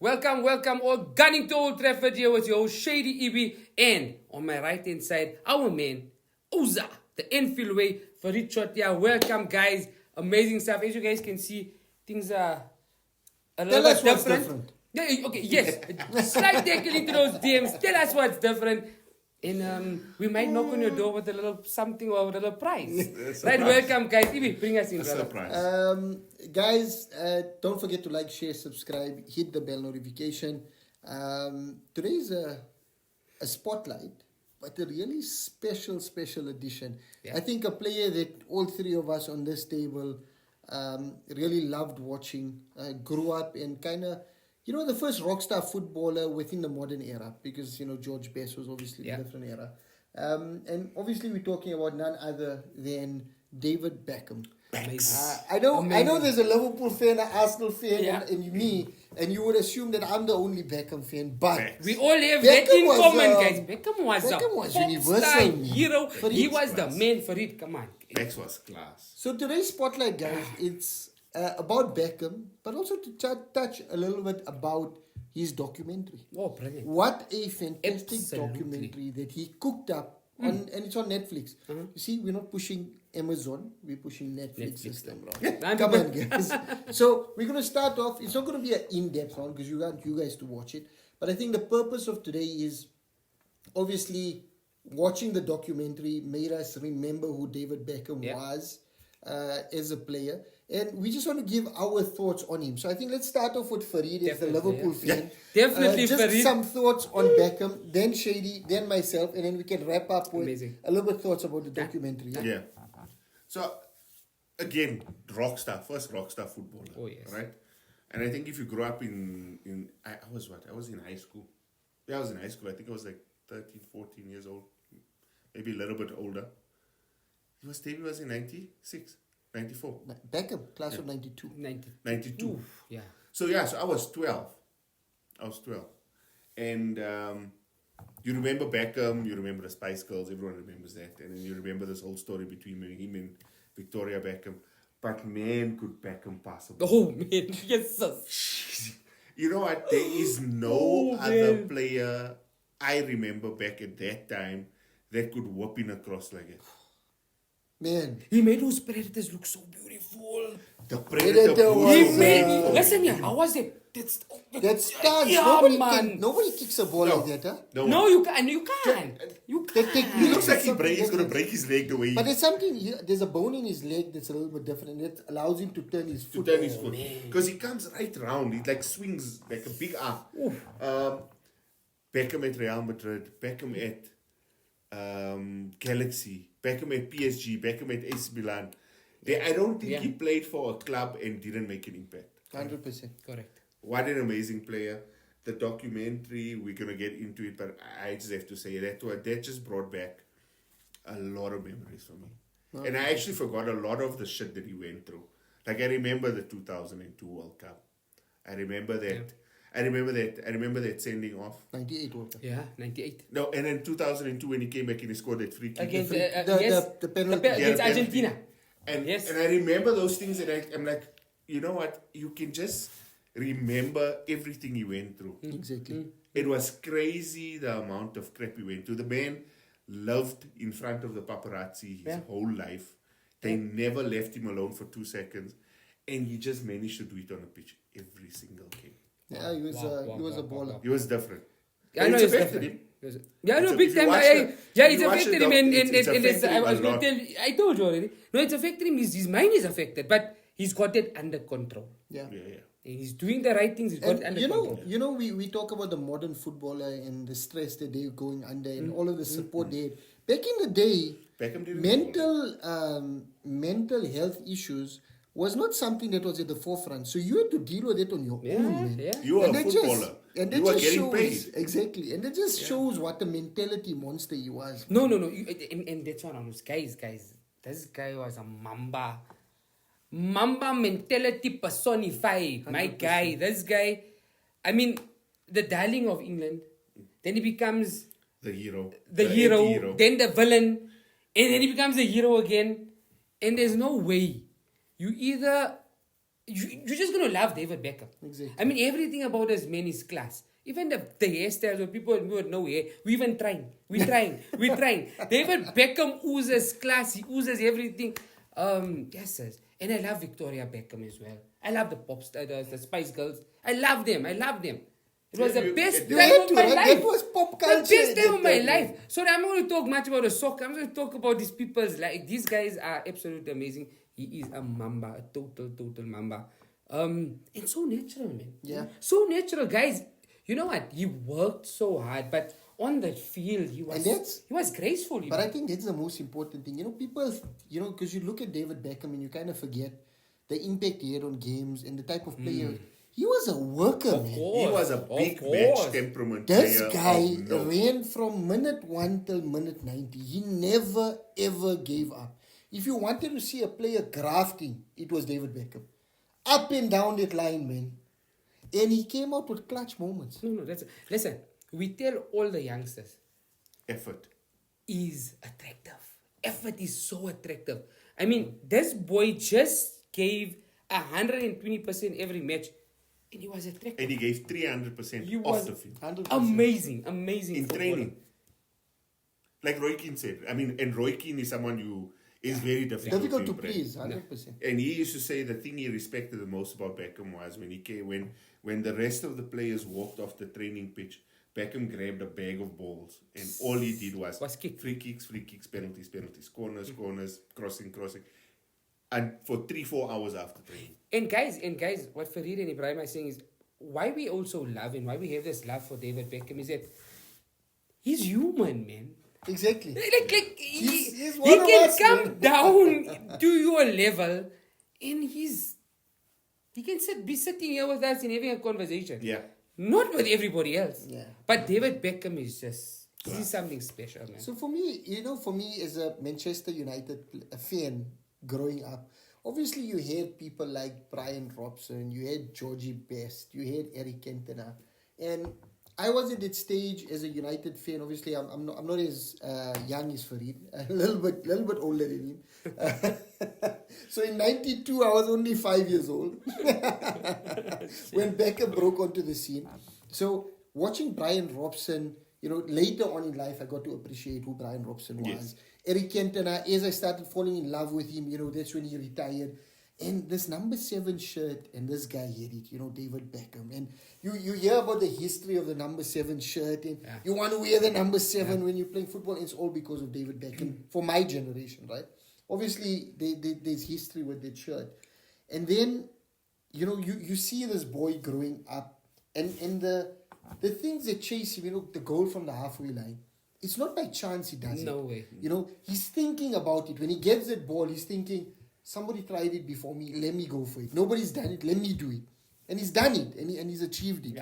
Welcome all gunning to Old Trafford here with your host Shady Ibi, and on my right hand side, our man, Uza, the Enfield way, Farid Chotia. Welcome guys, amazing stuff. As you guys can see, things are a little bit different. Yeah, okay, yes. Slide tackle into those DMs, tell us what's different. And we might knock on your door with a little something or with a little prize. Right, welcome guys. Ibi, bring us in, brother. Surprise. Guys, don't forget to like, share, subscribe, hit the bell notification. Today is a spotlight, but a really special edition. Yeah. I think a player that all three of us on this table really loved watching, grew up and kind of, the first rockstar footballer within the modern era, because, George Best was obviously a different era. And obviously we're talking about none other than David Beckham. I know there's a Liverpool fan, an Arsenal fan, and me, and you would assume that I'm the only Beckham fan, but we all have that in common, guys. Beckham was a universal hero. He was the man for it. Come on, Bex was class. So today's spotlight, guys, it's about Beckham, but also to touch a little bit about his documentary. Oh, brilliant! What a fantastic documentary that he cooked up on, and it's on Netflix. You see, we're not pushing Amazon, we're pushing Netflix system. Come on, guys. So we're gonna start off. It's not gonna be an in-depth one because you want you guys to watch it. But I think the purpose of today is obviously watching the documentary made us remember who David Beckham was as a player. And we just want to give our thoughts on him. So I think let's start off with Farid as the Liverpool fan. Definitely just Farid. Some thoughts on Beckham, then Shady, then myself, and then we can wrap up with a little bit thoughts about the documentary. Yeah. So, again, first rockstar footballer. Oh, yes. Right? And I think if you grew up I was in high school. Yeah, I was in high school. I think I was like 13, 14 years old. Maybe a little bit older. David was in 96. 94. Beckham, class of 92. 92. Oof, yeah. So I was 12. And you remember Beckham, you remember the Spice Girls, everyone remembers that. And then you remember this whole story between him and Victoria Beckham. But man, could Beckham pass a ball. Oh man, yes sir. You know what? There is no other player I remember back at that time that could whoop in across like it. Man, he made those Predators look so beautiful. The Predator was... Listen, how was it? That stance. Yeah, nobody kicks a ball like that, huh? No, you can't. You can't. He looks like he's going to break his leg the way But there's a bone in his leg that's a little bit different. It allows him to turn his foot. Because he comes right round. He like swings like a big arm. Beckham at Real Madrid. Beckham at Galaxy. Beckham at PSG, Beckham at AC Milan. I don't think he played for a club and didn't make an impact. 100%. Correct. What an amazing player. The documentary, we're going to get into it, but I just have to say that just brought back a lot of memories for me. Oh, and I actually forgot a lot of the shit that he went through. Like I remember the 2002 World Cup. I remember that. Yeah. I remember that sending off. 98 World Cup. Yeah, 98. No, and then 2002 when he came back and he scored that free kick. Against the penalty. Against Argentina. And I remember those things and I'm like, you know what? You can just remember everything he went through. Exactly. It was crazy the amount of crap he went through. The man lived in front of the paparazzi his whole life. They never left him alone for 2 seconds. And he just managed to do it on a pitch every single game. Yeah, he was a baller. He was different. I know it's affected him. Yeah, no, big time. It's affected him. And I told you already. No, it's affected him. His mind is affected, but he's got it under control. Yeah. And he's doing the right things. He's got it under control. We talk about the modern footballer and the stress that they're going under and all of the support they had. Back in the day, mental health issues was not something that was at the forefront. So you had to deal with it on your own, man. Yeah. You were a footballer. You were getting paid. Exactly. And it just shows what a mentality monster he was. No. And that's what I was. Guys. This guy was a Mamba. Mamba mentality personified. 100%. My guy. This guy. I mean, the darling of England. Then he becomes... The hero. The hero. Then the villain. And then he becomes the hero again. And there's no way. You either you're just going to love David Beckham. Exactly. I mean, everything about this man is class. Even the hairstyles where people would know hair, we even trying. We're trying. David Beckham oozes class. He oozes everything. Yes, sir. And I love Victoria Beckham as well. I love the pop stars, the Spice Girls. I love them. It was the best You time had of to, my right? life. That was pop The culture best at time that of my time, life. So I'm not going to talk much about the soccer. I'm going to talk about these people's like these guys are absolutely amazing. He is a mamba, a total mamba. And so natural, man. Yeah. So natural, guys. You know what? He worked so hard, but on that field, he was graceful. But I think that's the most important thing. You know, people, because you look at David Beckham and you kind of forget the impact he had on games and the type of player. He was a worker, man. He was a big match temperament This player. guy of note. ran from minute 1 till minute 90. He never, ever gave up. If you wanted to see a player grafting, it was David Beckham. Up and down that line, man. And he came out with clutch moments. No, listen. We tell all the youngsters, Effort. is attractive. Effort is so attractive. I mean, this boy just gave 120% every match, and he was attractive. And he gave 300% He off was the field. 100%. amazing In footballer. training. Like Roy Keane said. I mean, and Roy Keane is someone who is very difficult, Difficult to impress. please, 100%. And he used to say the thing he respected the most about Beckham was when he came, when the rest of the players walked off the training pitch, Beckham grabbed a bag of balls and all he did was kick. free kicks, penalties, corners, crossing. And for 3-4 hours after training. And guys, what Farid and Ibrahim are saying is why we also love and why we have this love for David Beckham is that he's human, man. Exactly. Like He's he one of can us, come man. down to your level, and he can be sitting here with us and having a conversation. Yeah. Not with everybody else. Yeah. But David Beckham is just he's something special, man. So for me as a Manchester United fan growing up, obviously you had people like Brian Robson, you had Georgie Best, you had Eric Cantona, and I was at that stage as a United fan. Obviously, I'm not as young as Farid, a little bit older than him. So in '92, I was only 5 years old when Beckham broke onto the scene. So watching Brian Robson, later on in life, I got to appreciate who Brian Robson was. Yes. Eric Cantona, as I started falling in love with him, that's when he retired. And this number 7 shirt, and this guy had it, David Beckham. And you hear about the history of the number 7 shirt, and you want to wear the number 7 when you're playing football. It's all because of David Beckham for my generation, right? Obviously, there's history with that shirt. And then, you see this boy growing up, and the things that chase him, the goal from the halfway line, it's not by chance he does it. No way. He's thinking about it. When he gets that ball, he's thinking, somebody tried it before me, let me go for it. Nobody's done it, let me do it. And he's done it, and he's achieved it,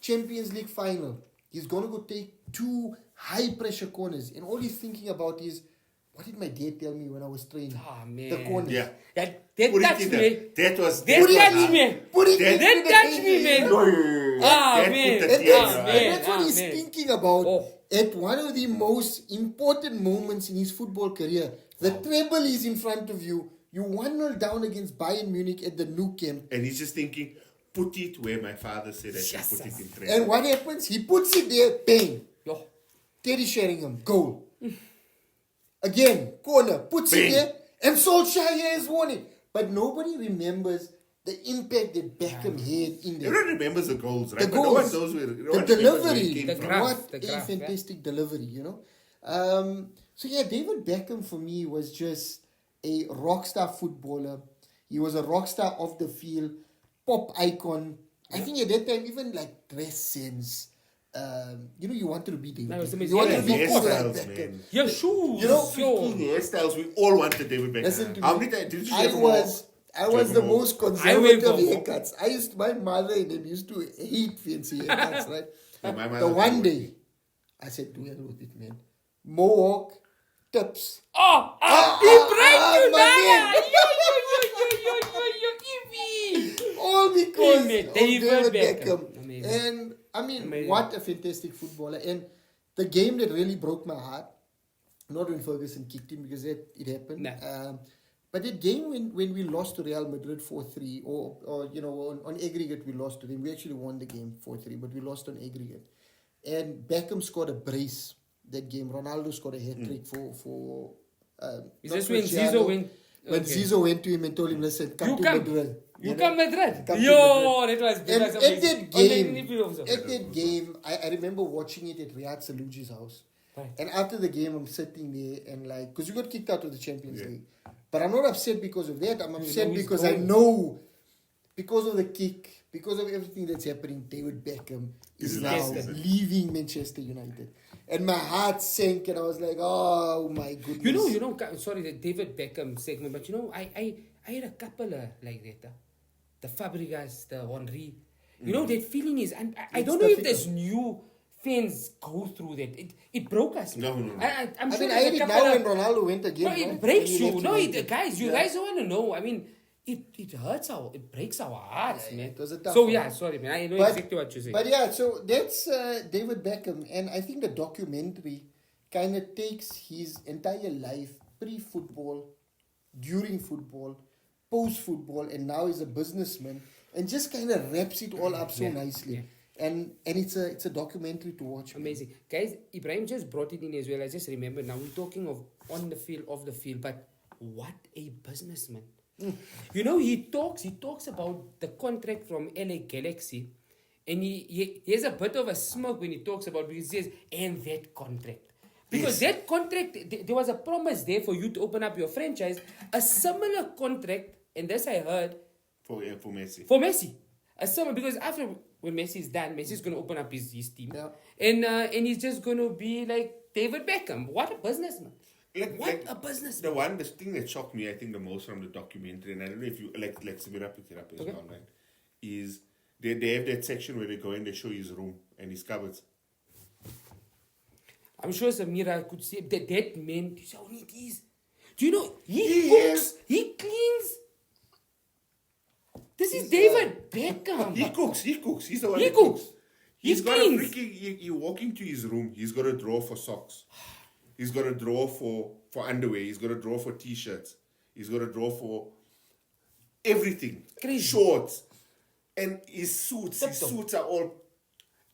Champions League final, he's going to go take 2 high-pressure corners, and all he's thinking about is, what did my dad tell me when I was training? Oh, man. The corners. Yeah. That Put it touched in me. That That touched me. Put it That- into the touched me, game. man. That man. put the And tear that's, in your and eye. that's what he's man. thinking about Oh. at one of the most important moments in his football career. The treble is in front of you. You 1-0 down against Bayern Munich at the Nou Camp. And he's just thinking, put it where my father said I should Yes, put it sir. in training. And what happens? He puts it there, bang. Yo. Terry Sheringham, goal. Again, corner, puts Bang. it there, and Solskjaer has won it. But nobody remembers the impact that Beckham had in there. Everyone remembers the goals, right? The But no one goals, knows where, no the one remembers where it delivery, came The from. graph. what the a graph, fantastic delivery, So yeah, David Beckham for me was just a rock star footballer. He was a rock star off the field, pop icon. I think at that time, even like dress sense, you wanted to be David No, it was Beckham. amazing. You wanted Yeah, to be cool like hairstyles, Beckham. man. Your shoes. Freaking hairstyles, we all wanted David Beckham. Listen to How me. many times did you I ever was walk? the most I went conservative for- haircuts. My mother and them used to hate fancy haircuts, right? Yeah, my mother The one would. day, I said, do hell with it, man. Mohawk, tips. Oh, ah, Ibrahim my Evie. All because of David David Beckham. Beckham. Amazing. And I mean, Amazing. what a fantastic footballer. And the game that really broke my heart, not when Ferguson kicked him because it happened. Nah. But that game when we lost to Real Madrid 4-3, or you know, on aggregate we lost to them. We actually won the game 4-3, but we lost on aggregate. And Beckham scored a brace that game. Ronaldo scored a hat trick for. Is not this when Cristiano. Zizou went? When Okay. Zizou went to him and told him, "Listen, come to Madrid." You know? come Madrid. Come to Yo, Madrid. that was And amazing. at that On the game, interview also. at that game, I remember watching it at Riyad Saluji's house. Right. And after the game, I'm sitting there and like, because you got kicked out of the Champions League. But I'm not upset because of that. I'm upset know he's because I going. know, because of the kick, because of everything that's happening, David Beckham is now Manchester. leaving Manchester United. And my heart sank and I was like, oh my goodness. You know, sorry, the David Beckham segment, but you know, I had a couple like that. The Fabregas, the Henry. You know, that feeling is, and I It's don't know if difficult. there's new fans go through that. It broke us. No. I'm I sure mean, I there's had a it couple now of- when Ronaldo went again. No, right? it breaks When he you. left No, United. guys, you Yeah. guys don't want to know. I mean, it hurts it breaks our hearts, Yeah, man. it was a tough So one. yeah, sorry, man. I know But- exactly what you're saying. But yeah, so that's David Beckham, and I think the documentary kind of takes his entire life, pre-football, during football, post-football, and now he's a businessman, and just kind of wraps it all up so Yeah, nicely. yeah. And it's a documentary to watch. man. Amazing. Guys, Ibrahim just brought it in as well. I just remember now we're talking of on the field, off the field, but what a businessman. You know, he talks about the contract from LA Galaxy, and he has a bit of a smirk when he talks about, because he says, and that contract. Because that contract, there was a promise there for you to open up your franchise, a similar contract, and this I heard, For Messi. for Messi. A summer, because after when Messi is done, Messi is going to open up his team. Yeah. And he's just going to be like David Beckham. What a businessman. What a businessman. The thing that shocked me, I think, the most from the documentary, and I don't know if you let's pick it up as Okay. well, right? Is they have that section where they go and they show his room and his cupboards. I'm sure Samira could say that man, you how neat he is. Do you know, he He cooks, is. he cleans. This is David Beckham. He cooks. He's the one He that cooks. He's He got cleans. a freaking. You walk into his room. He's got a drawer for socks. He's got a drawer for underwear. He's got a drawer for t-shirts. He's got a drawer for everything. Crazy. Shorts, and his suits. His Tip-top. suits are all.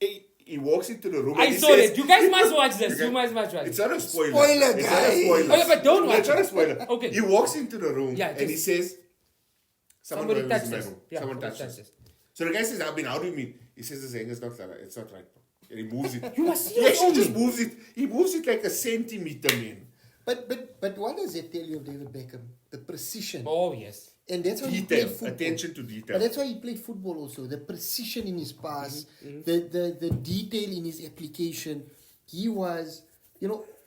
He walks into the room. I and he saw says, it. You guys must watch this. Okay. You must watch It's this. not a spoiler. Spoiler, It's not a guy. spoiler. Okay, but don't No, watch it's not a it. spoiler. Okay. He walks into the room Yeah, and he just- says, Somebody was touched in my us. room. Yeah, Someone somebody touched us. touched us. So the guy says, how do you mean? He says this hanger's not like that. It's not right. And he moves it. You must see He it actually just only. moves it. He moves it like a centimeter, man. But what does it tell you of David Beckham? The precision. Oh, yes. And that's why he played Detail. football. Attention to detail. But that's why he played football also. The precision in his pass, Mm-hmm. the detail in his application. He was,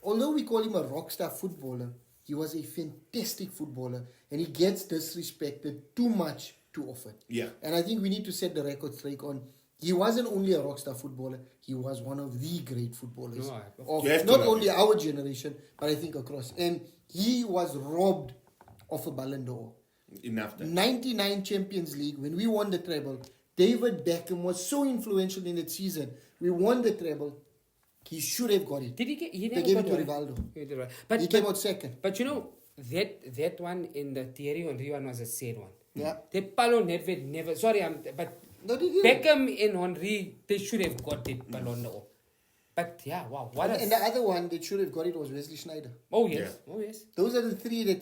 although we call him a rock star footballer, he was a fantastic footballer. And he gets disrespected too much too often. Yeah. And I think we need to set the record straight on. He wasn't only a rock star footballer, he was one of the great footballers No, of You have to not love only him. our generation, but I think across. And he was robbed of a Ballon d'Or. Enough time. 99 Champions League, when we won the treble, David Beckham was so influential in that season. We won the treble. He should have got it. Did he get? He They never gave got it to one. Rivaldo. He did right. But He came out second. But you know that one in the Thierry Henry one was a sad one. Yeah. That Ballon Nedved never. Sorry, but No, they didn't. Beckham and Henry, they should have got it Ballon d'Or. But yeah, wow, what a. And the other one that should have got it was Wesley Sneijder. Oh yes, oh yes. Those are the three that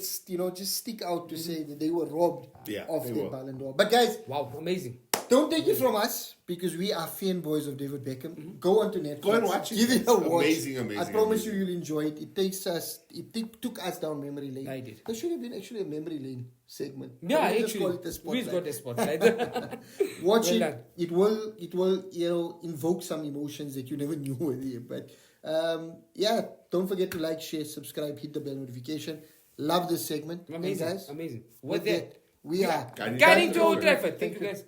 just stick out to say that they were robbed Yeah, of they their were. Ballon d'Or. But guys, Wow, amazing. don't take it from us because we are fanboys of David Beckham. Go on to Netflix. Go and watch it. Give it a It's watch. amazing, I promise amazing. you, you'll enjoy it. It took us down memory lane. I did. There should have been actually a memory lane segment. Yeah, We'll just actually, call it the we've spotlight. got the spotlight. Watch Well it. done. It will invoke some emotions that you never knew were there. But don't forget to like, share, subscribe, hit the bell notification. Love this segment. And Amazing, guys, amazing. with With that, we are Guiding guiding to Old Old Trafford. Thank you guys.